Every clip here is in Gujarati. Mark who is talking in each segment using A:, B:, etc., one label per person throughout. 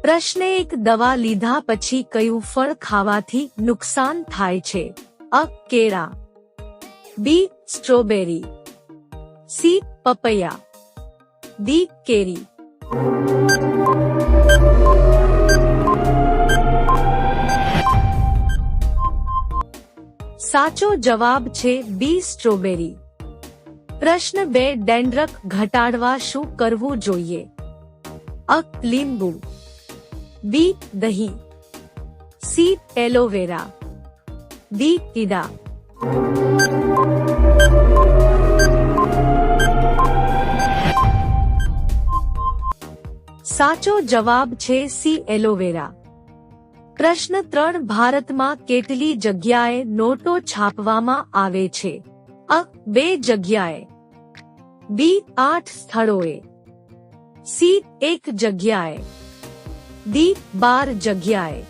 A: પ્રશ્ન 1 દવા લીધા પછી કયું ફળ ખાવાથી નુકસાન થાય છે? અ. કેળા, બી. Strawberry, C. પપૈયા, ડી. કેરી. સાચો જવાબ છે બી. સ્ટ્રોબેરી. પ્રશ્ન 2 ડેન્ડ્રફ ઘટાડવા શું કરવું જોઈએ? અ. લીંબુ, બી. દહીં, સી. Aloe vera, D. ઈડા. સાચો જવાબ છે સી. એલોવેરા. પ્રશ્ન 3 ભારતમાં કેટલી જગ્યાએ નોટો છાપવામાં આવે છે? અ. 2 જગ્યાએ, બી. 8 સ્થળોએ, સી. 1 જગ્યાએ, ડી. 12 જગ્યાએ.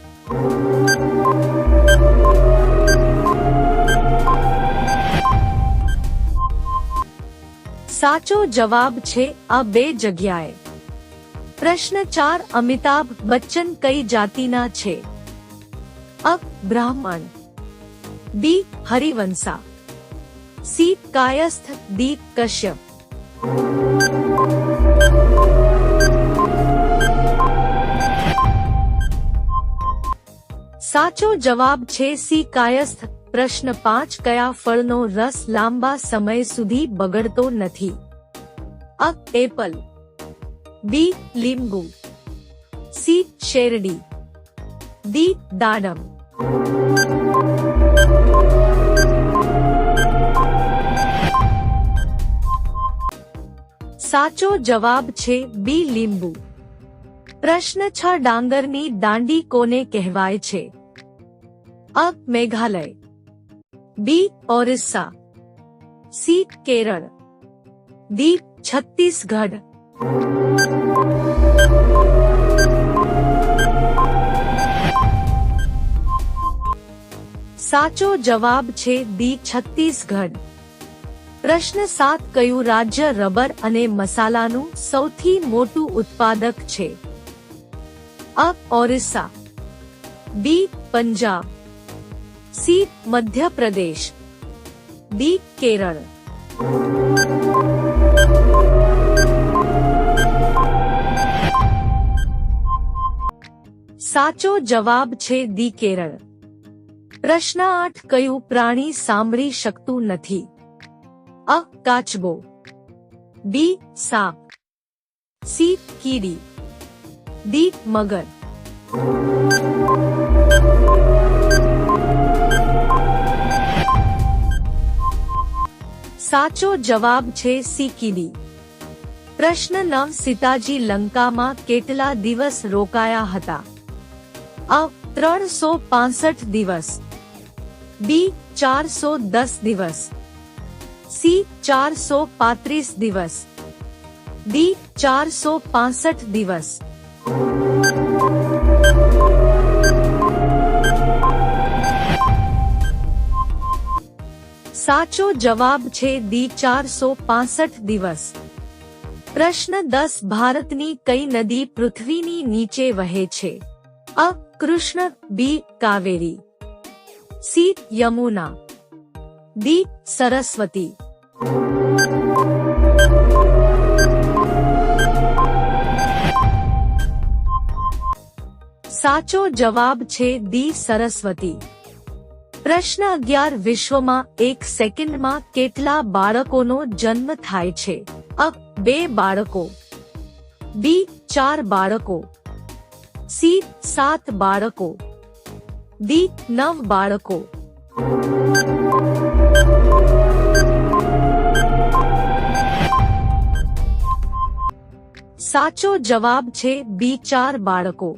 A: સાચો જવાબ છે આ 2 જગ્યાએ. પ્રશ્ન 4 અમિતાભ બચ્ચન કઈ જાતિના છે? અ. બ્રાહ્મણ, બી. હરિવંશા, સી. કાયસ્થ, ડી. કશ્યપ. સાચો જવાબ છે સી. કાયસ્થ. પ્રશ્ન 5 કયા ફળનો રસ લાંબા સમય સુધી બગડતો નથી? અ. એપલ, બી. લીંબુ, સી. શેરડી, ડી. દાડમ. સાચો જવાબ છે બી. લીંબુ. પ્રશ્ન 6 ડાંગરની દાંડી કોને કહેવાય છે? અ. મેઘાલય, બી. ઓરિસ્સા, સી. કેરળ, ડી. છત્તીસગઢ. સાચો જવાબ છે ડી. છત્તીસગઢ. પ્રશ્ન 7 કયું રાજ્ય રબર અને મસાલાનું સૌથી મોટું ઉત્પાદક છે? અ. ઓરિસ્સા, બી. પંજાબ, સી. મધ્યપ્રદેશ, ડી. કેરળ. સાચો જવાબ છે ડી. કેરળ. પ્રશ્ન 8 કયું પ્રાણી સાંભળી શકતું નથી? અ. કાચબો, બી. સાપ, સી. કીડી, ડી. મગર. સાચો જવાબ છે સી. કીડી. પ્રશ્ન 9 સીતાજી લંકામાં કેટલા દિવસ રોકાયા હતા? અ. 365 દિવસ, બી. 410 દિવસ, સી. 435 દિવસ, ડી. 465 દિવસ. સાચો જવાબ છે ડી. 465 દિવસ. પ્રશ્ન 10 ભારતની કઈ નદી પૃથ્વીની નીચે વહે છે? અ. કૃષ્ણ, બી. કાવેરી, સી. યમુના, ડી. સરસ્વતી. સાચો જવાબ છે ડી. સરસ્વતી. પ્રશ્ન 11 વિશ્વમાં એક સેકન્ડમાં કેટલા બાળકોનો જન્મ થાય છે? અ. 2 બાળકો, બી. 4 બાળકો, સી. 7 બાળકો, ડી. 9 બાળકો. સાચો જવાબ છે બી. 4 બાળકો.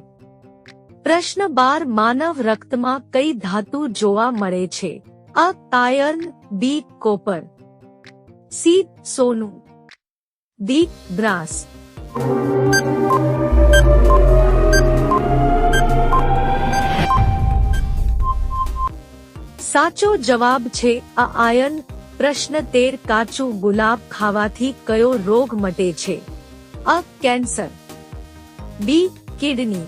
A: પ્રશ્ન 12 માનવ રક્તમાં કઈ ધાતુ જોવા મળે છે? અ. Iron, B. Copper, C. સોનું, ડી. બ્રાસ. સાચો જવાબ છે આ આયર્ન. પ્રશ્ન 13 કાચું ગુલાબ ખાવાથી કયો રોગ મટે છે? અ. કેન્સર, બી. કિડની,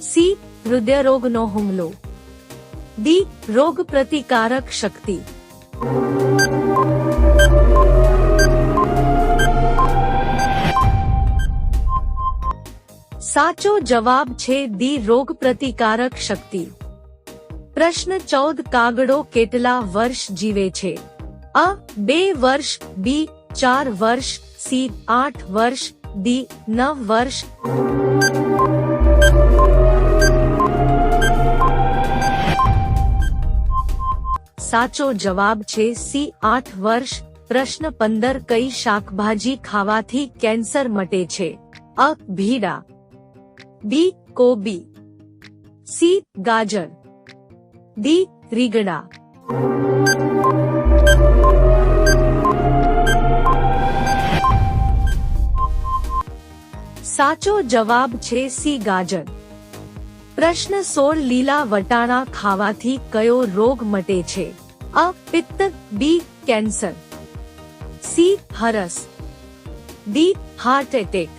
A: સી હૃદયરોગનો હુમલો, ડી રોગ પ્રતિકારક શક્તિ. સાચો જવાબ છે ડી રોગ પ્રતિકારક શક્તિ. પ્રશ્ન 14 કાગડો કેટલા વર્ષ જીવે છે? અ 2 વર્ષ, બી 4 વર્ષ, સી 8 વર્ષ, ડી 9 વર્ષ. સાચો જવાબ છે સી 8 વર્ષ. પ્રશ્ન 15 કઈ શાકભાજી ખાવાથી કેન્સર મટે છે? અ ભીડા, બી કોબી, સી ગાજર, ડી રીંગણા. સાચો જવાબ છે સી ગાજર. પ્રશ્ન 16 લીલા વટાણા ખાવાથી કયો રોગ મટે છે? અ પિત્ત, બી કેન્સર, સી હરસ, ડી હાર્ટ એટેક.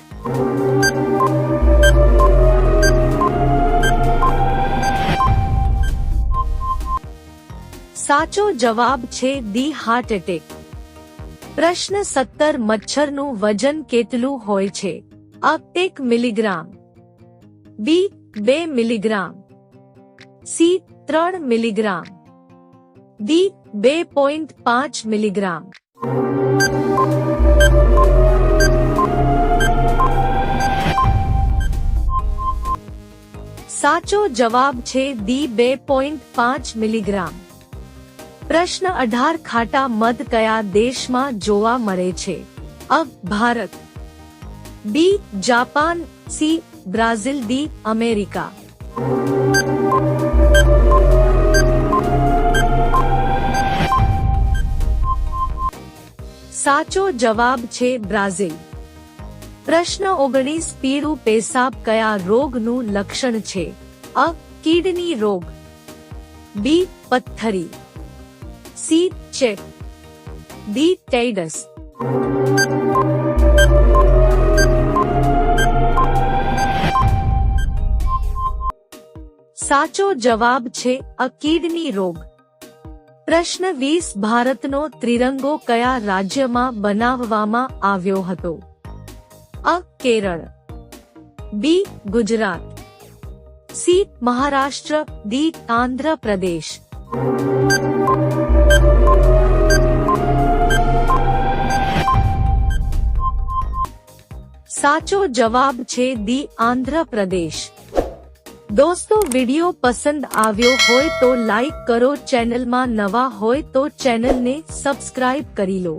A: સાચો જવાબ છે ડી હાર્ટ એટેક. પ્રશ્ન 17 મચ્છરનું વજન કેટલું હોય છે? અ 1 મિલીગ્રામ, બી 2 milligram, C 3 milligram, D 2.5 milligram. સાચો જવાબ છે ડી 2.5 મિલીગ્રામ. પ્રશ્ન 18 ખાટા મધ કયા દેશમાં જોવા મળે છે? અ ભારત, B Japan, C Brazil, D America. સાચો જવાબ છે બ્રાઝિલ. પ્રશ્ન 19 પીળું પેશાબ કયા રોગનું લક્ષણ છે? અ કિડની રોગ, બી પથ્થરી, સી ચેપ, ડી ટાઇડસ. સાચો જવાબ છે અ કિડની રોગ. પ્રશ્ન 20 ભારતનો ત્રિરંગો કયા રાજ્યમાં બનાવવામાં આવ્યો હતો? અ કેરળ, બી ગુજરાત, સી મહારાષ્ટ્ર, ડી આંધ્ર પ્રદેશ. સાચો જવાબ છે ડી આંધ્ર પ્રદેશ. દોસ્તો વિડિયો પસંદ આવ્યો હોય તો લાઈક કરો, ચેનલમાં નવા હોય તો ચેનલને સબસ્ક્રાઇબ કરી લો.